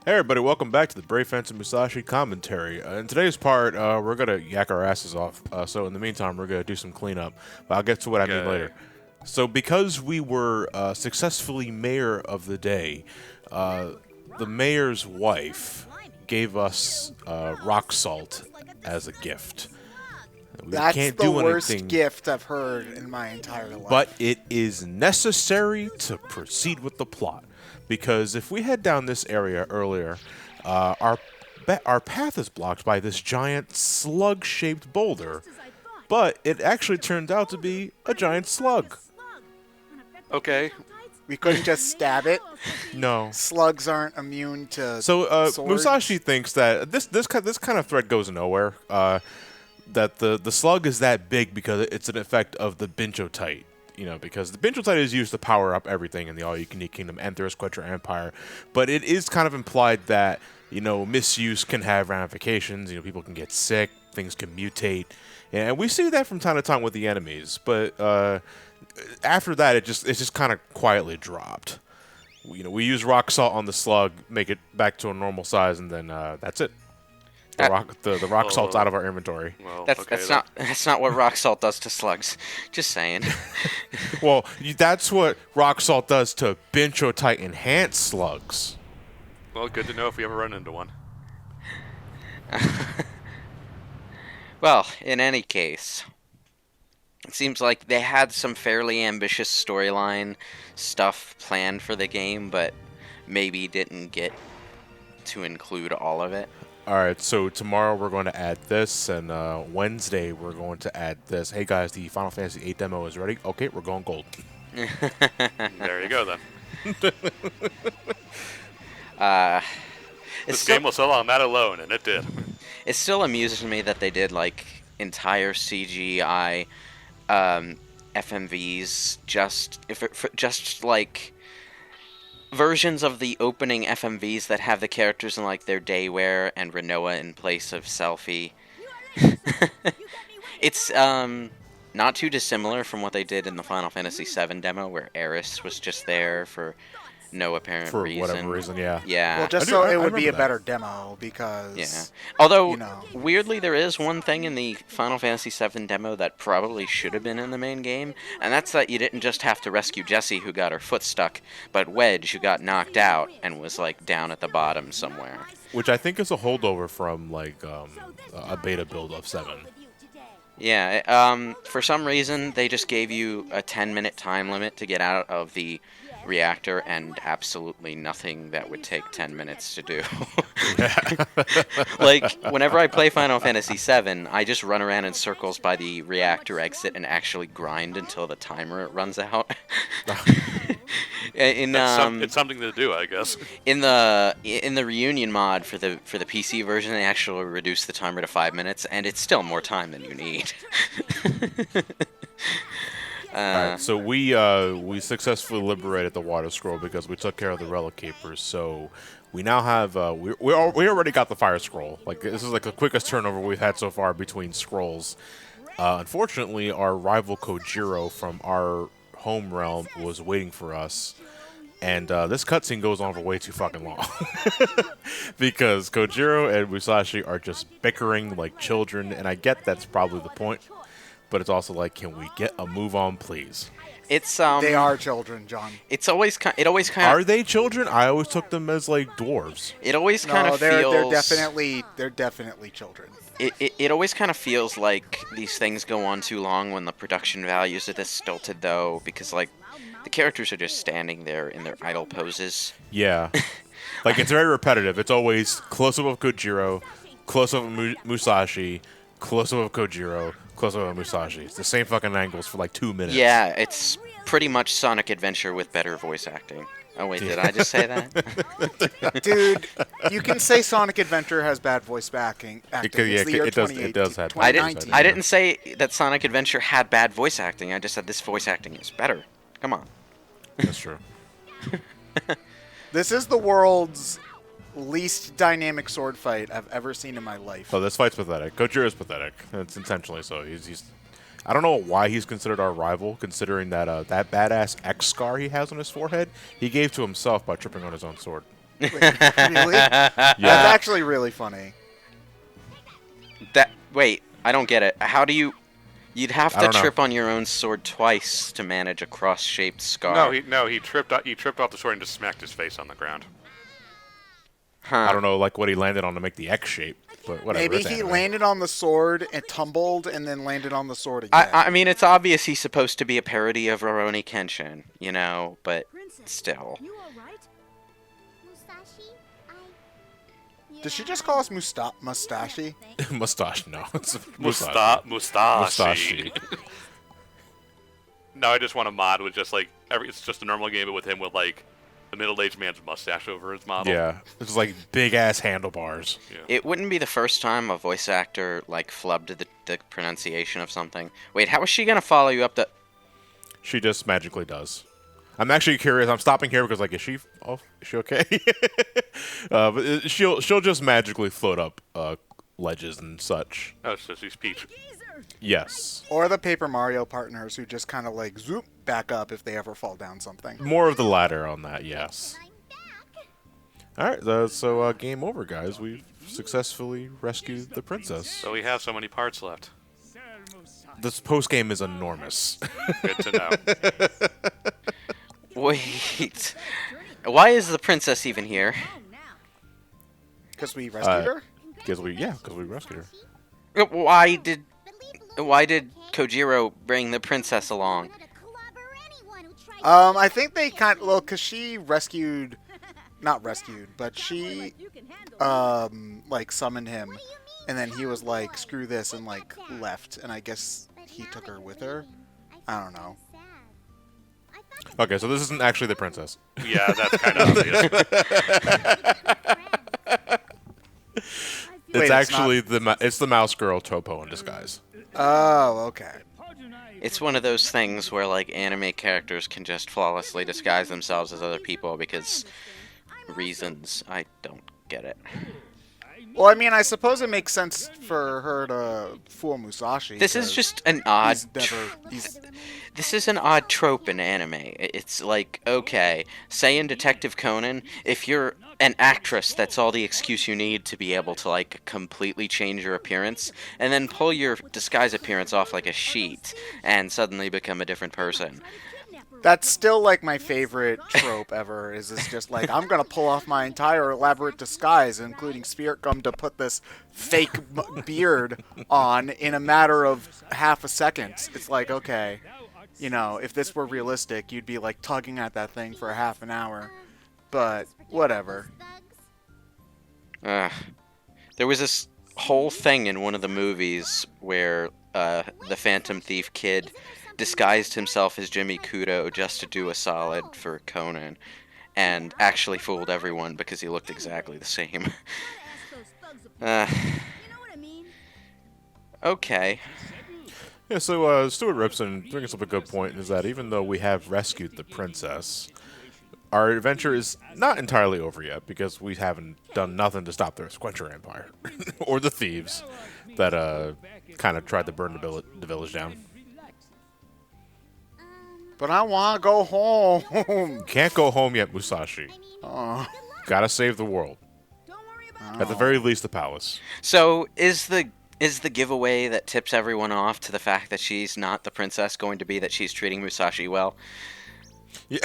Hey everybody, welcome back to the Brave Fence and Musashi commentary. In today's part, we're gonna yak our asses off. So in the meantime, we're gonna do some cleanup. But I'll get to what I mean later. So because we were successfully mayor of the day, the mayor's wife gave us rock salt as a gift. We That's can't the do worst anything, gift I've heard in my entire life. but it is necessary to proceed with the plot. Because if we head down this area earlier, our path is blocked by this giant slug-shaped boulder, but it actually turned out to be a giant slug. Okay. We couldn't just stab it. No. Slugs aren't immune to So swords. Musashi thinks that this kind of thread goes nowhere. That the slug is that big because it's an effect of the Binchotite. You know, because the Binchotite is used to power up everything in the All-You-Can-Eat Kingdom and Thirst Quencher Empire. But it is kind of implied that, you know, misuse can have ramifications. You know, people can get sick, things can mutate. And we see that from time to time with the enemies. But after that, it's just kind of quietly dropped. You know, we use rock salt on the slug, make it back to a normal size, and then that's it. The rock salt's out of our inventory. Well, That's not what rock salt does to slugs. Just saying. Well, that's what rock salt does to Binchotite enhanced slugs. well, good to know if we ever run into one. Well, in any case, it seems like they had some fairly ambitious storyline stuff planned for the game, but maybe didn't get to include all of it. All right, so tomorrow we're going to add this, and Wednesday we're going to add this. Hey guys, the Final Fantasy VIII demo is ready. Okay, we're going gold. There you go, then. It's This game will sell on that alone, and it did. It still amuses me that they did like entire CGI FMVs just like versions of the opening FMVs that have the characters in like their day wear and Renoa in place of Selfie. It's not too dissimilar from what they did in the Final Fantasy VII demo, where Eris was just there for no apparent For reason. whatever reason, yeah. Yeah. Well, just I so do- I it would be a remember that. better demo because. Yeah. Although, you know. weirdly, there is one thing in the Final Fantasy VII demo that probably should have been in the main game, and that's that you didn't just have to rescue Jessie, who got her foot stuck, but Wedge, who got knocked out and was, like, down at the bottom somewhere. Which I think is a holdover from like a beta build of 7. Yeah, for some reason, they just gave you a 10-minute time limit to get out of the reactor, and absolutely nothing that would take 10 minutes to do. Like, whenever I play Final Fantasy VII, I just run around in circles by the reactor exit and actually grind until the timer runs out. It's something to do, I guess. In the reunion mod for the PC version, they actually reduced the timer to 5 minutes, and it's still more time than you need. Alright, so we successfully liberated the water scroll because we took care of the relic keepers. So we now have we already got the fire scroll. Like, this is like the quickest turnover we've had so far between scrolls. Unfortunately, our rival Kojiro from our home realm was waiting for us, and this cutscene goes on for way too fucking long because Kojiro and Musashi are just bickering like children, and I get that's probably the point. But it's also like, can we get a move on, please? It's They are children, John. It always kind Are of. they children? I always took them as like dwarves. It always kind No, of they're feels. they're definitely children. It always kind of feels like these things go on too long when the production values are this stilted, though, because like the characters are just standing there in their idle poses. Yeah, like it's very repetitive. It's always close up of Kojiro, close up of Musashi, close up of Kojiro, close up of Musashi. It's the same fucking angles for like 2 minutes. Yeah, it's pretty much Sonic Adventure with better voice acting. Oh wait, did I just say that? Dude, you can say Sonic Adventure has bad voice acting. It's the year it does have bad voice 2019. acting. I didn't say that Sonic Adventure had bad voice acting. I just said this voice acting is better. Come on. That's true. This is the world's least dynamic sword fight I've ever seen in my life. Oh, this fight's pathetic. Kojiro is pathetic. It's intentionally so. He's I don't know why he's considered our rival, considering that that badass X scar he has on his forehead, he gave to himself by tripping on his own sword. Wait, really? That's actually really funny. Wait, I don't get it. How do you? You'd have I to don't know. trip on your own sword twice to manage a cross-shaped scar. He tripped off the sword and just smacked his face on the ground. Huh. I don't know, like what he landed on to make the X shape, but whatever. Maybe it's he anime. landed on the sword and tumbled, and then landed on the sword again. I mean, it's obvious he's supposed to be a parody of Rurouni Kenshin, you know, but still. You all right? Musashi, Did she just call us Mustache? Mustache, no. It's Mustashi. No, I just want a mod with just like it's just a normal game, but with him with like the middle-aged man's mustache over his model. Yeah, it's like big ass handlebars. Yeah. It wouldn't be the first time a voice actor, like, flubbed the pronunciation of something. Wait, how is she gonna follow you up the... She just magically does. I'm actually curious. I'm stopping here because, like, is she okay? But she'll just magically float up ledges and such. Oh, so she's Peach. Yes. Or the Paper Mario partners who just kind of like zoop back up if they ever fall down something. More of the latter on that, yes. All right, so game over, guys. We've successfully rescued the princess. So we have so many parts left. This post game is enormous. Good to know. Wait. Why is the princess even here? Because we rescued her? Because we rescued her. Why did Kojiro bring the princess along? I think they because she not rescued, but she, like summoned him, and then he was like, screw this, and like left, and I guess he took her with her. I don't know. Okay, so this isn't actually the princess. Yeah, that's kind of obvious. It's actually the mouse girl Topo in disguise. Oh, okay. It's one of those things where, like, anime characters can just flawlessly disguise themselves as other people because reasons. I don't get it. Well, I mean, I suppose it makes sense for her to fool Musashi. This is just an odd... He's This is an odd trope in anime. It's like, okay, say in Detective Conan, if you're an actress, that's all the excuse you need to be able to, like, completely change your appearance, and then pull your disguise appearance off like a sheet, and suddenly become a different person. That's still like my favorite trope ever. Is just like, I'm gonna pull off my entire elaborate disguise, including spirit gum, to put this fake beard on in a matter of half a second. It's like, okay, you know, if this were realistic, you'd be like tugging at that thing for half an hour. But whatever. There was this whole thing in one of the movies where the Phantom Thief kid disguised himself as Jimmy Kudo just to do a solid for Conan, and actually fooled everyone because he looked exactly the same. Okay. Yeah, so Stuart Ripson brings up a good point, is that even though we have rescued the princess, our adventure is not entirely over yet, because we haven't done nothing to stop the Squencher Empire, or the thieves that kind of tried to burn the village down. But I want to go home. Can't go home yet, Musashi. Oh. Gotta save the world. At the very least, the palace. So, is the giveaway that tips everyone off to the fact that she's not the princess going to be that she's treating Musashi well? Yeah.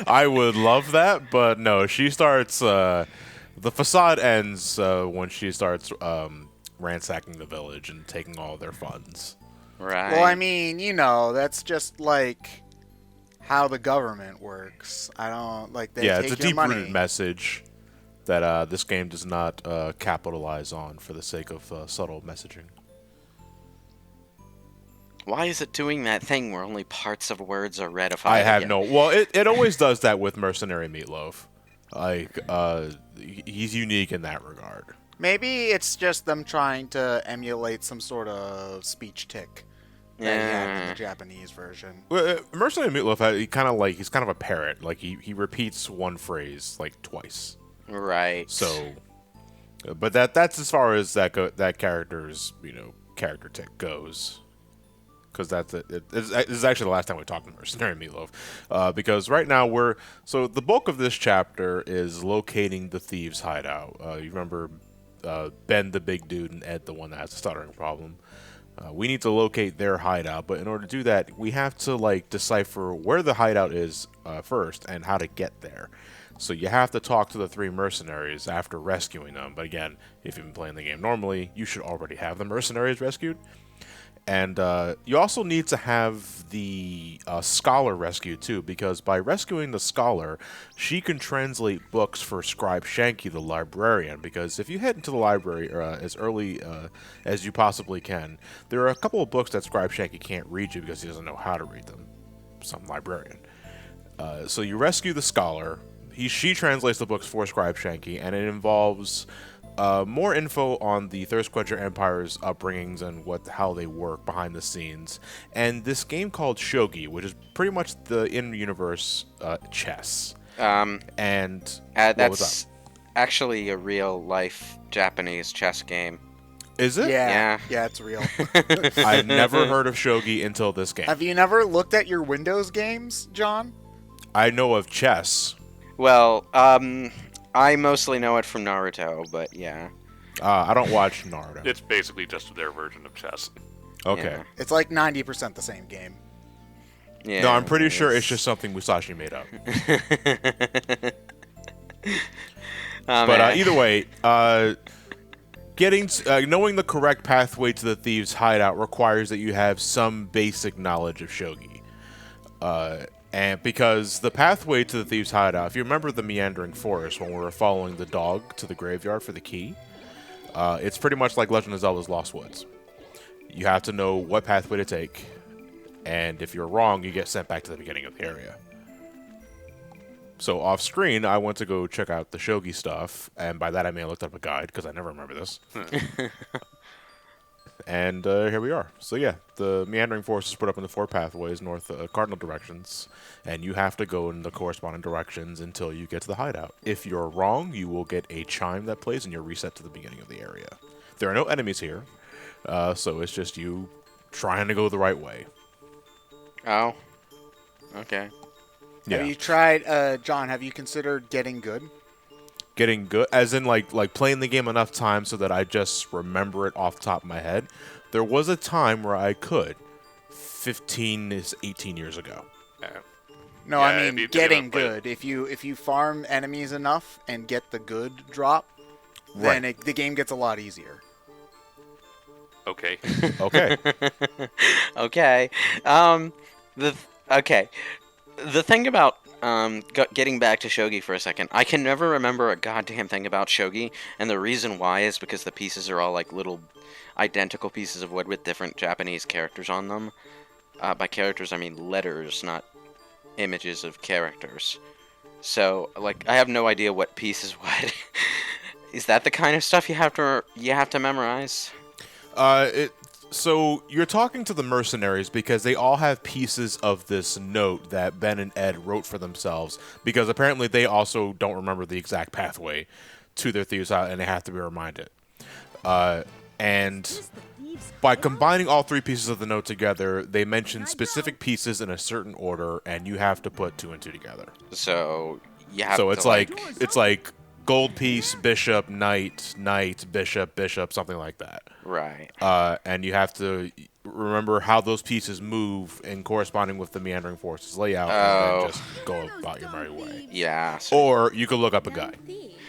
I would love that, but no, she starts... the facade ends when she starts ransacking the village and taking all their funds. Right. Well, I mean, you know, that's just like how the government works. I don't like they Yeah, take it's a your money. deep-rooted message that this game does not capitalize on for the sake of subtle messaging. Why is it doing that thing where only parts of words are ratified? I have again? no... Well, it always does that with Mercenary Meatloaf. Like, he's unique in that regard. Maybe it's just them trying to emulate some sort of speech tick that you have in the Japanese version. Well, Mercenary Meatloaf, he's kind of a parrot. Like, he repeats one phrase, like, twice. Right. So, but that's as far as that character's, character tick goes. because that's it. This is actually the last time we talked to Mercenary Meatloaf. Because right now so the bulk of this chapter is locating the thieves' hideout. You remember Ben, the big dude, and Ed, the one that has a stuttering problem. We need to locate their hideout, but in order to do that, we have to like decipher where the hideout is first and how to get there. So you have to talk to the 3 mercenaries after rescuing them. But again, if you've been playing the game normally, you should already have the mercenaries rescued. And you also need to have the scholar rescued too, because by rescuing the scholar, she can translate books for Scribe Shanky, the librarian. Because if you head into the library as early as you possibly can, there are a couple of books that Scribe Shanky can't read you because he doesn't know how to read them. Some librarian. So you rescue the scholar. She translates the books for Scribe Shanky, and it involves more info on the Thirst Quencher Empire's upbringings and how they work behind the scenes, and this game called Shogi, which is pretty much the in-universe chess. And that's actually a real-life Japanese chess game. Is it? Yeah, it's real. I've never heard of Shogi until this game. Have you never looked at your Windows games, John? I know of chess. Well, I mostly know it from Naruto, but yeah. I don't watch Naruto. It's basically just their version of chess. Okay. Yeah. It's like 90% the same game. Yeah, No, I'm pretty sure it's just something Musashi made up. But either way, knowing the correct pathway to the thieves' hideout requires that you have some basic knowledge of Shogi. And because the pathway to the thieves' hideout, if you remember the meandering forest when we were following the dog to the graveyard for the key, it's pretty much like Legend of Zelda's Lost Woods. You have to know what pathway to take, and if you're wrong, you get sent back to the beginning of the area. So off screen, I went to go check out the Shogi stuff, and by that I mean I looked up a guide, because I never remember this. And here we are. So yeah, the meandering forest is split up into 4 pathways, north cardinal directions, and you have to go in the corresponding directions until you get to the hideout. If you're wrong, you will get a chime that plays, and you're reset to the beginning of the area. There are no enemies here, so it's just you trying to go the right way. Oh. Okay. Yeah. Have you tried, John, have you considered getting good? Getting good, as in like playing the game enough times so that I just remember it off the top of my head. There was a time where I could, 15 is 18 years ago. No, Yeah, I if mean you getting never good. If you farm enemies enough and get the good drop, Right. then the game gets a lot easier. Okay. Okay. Okay. Okay. The thing about getting back to Shogi for a second, I can never remember a goddamn thing about Shogi, and the reason why is because the pieces are all like little identical pieces of wood with different Japanese characters on them. By characters, I mean letters, not images of characters. So, like, I have no idea what piece is what. Is that the kind of stuff you have to memorize? So you're talking to the mercenaries because they all have pieces of this note that Ben and Ed wrote for themselves, because apparently they also don't remember the exact pathway to their thieves' hideout, and they have to be reminded. And by combining all 3 pieces of the note together, they mention specific pieces in a certain order, and you have to put 2 and 2 together. So you have So to it's like gold piece, bishop, knight, knight, bishop, bishop, something like that. right. And you have to remember how those pieces move in corresponding with the meandering forces layout, and then just go about your merry way. Yeah. So, Or you could look up a guide.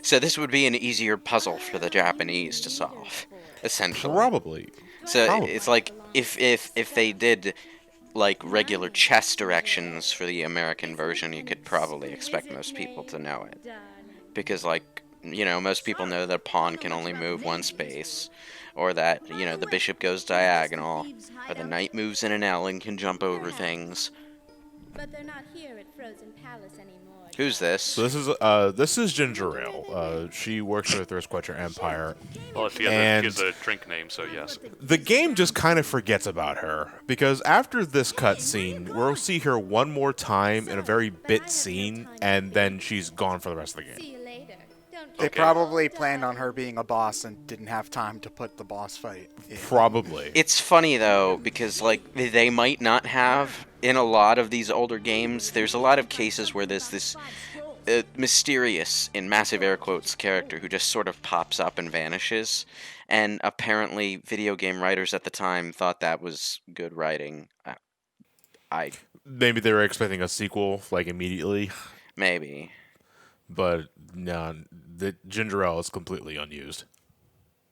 so this would be an easier puzzle for the Japanese to solve, essentially. Probably. So Probably. it's like if they did like regular chess directions for the American version, you could probably expect most people to know it. Because, like, you know, most people know that a pawn can only move 1 space, or that, you know, the bishop goes diagonal, or the knight moves in an L and can jump over things. But they're not here at Frozen Palace anymore. Who's this? So this is Gingerelle. She works for the Thirst Quencher Empire. Well, she And- has a drink name, so yes. The game just kind of forgets about her, because after this cutscene, we'll see her one more time in a very bit scene, and then she's gone for the rest of the game. See you later. Don't They Okay. probably planned on her being a boss and didn't have time to put the boss fight in. Probably. It's funny though because like they might not have in a lot of these older games. There's a lot of cases where there's this mysterious, in massive air quotes, character who just sort of pops up and vanishes. And apparently, video game writers at the time thought that was good writing. I Maybe they were expecting a sequel like immediately, maybe. but no, the Gingerelle is completely unused.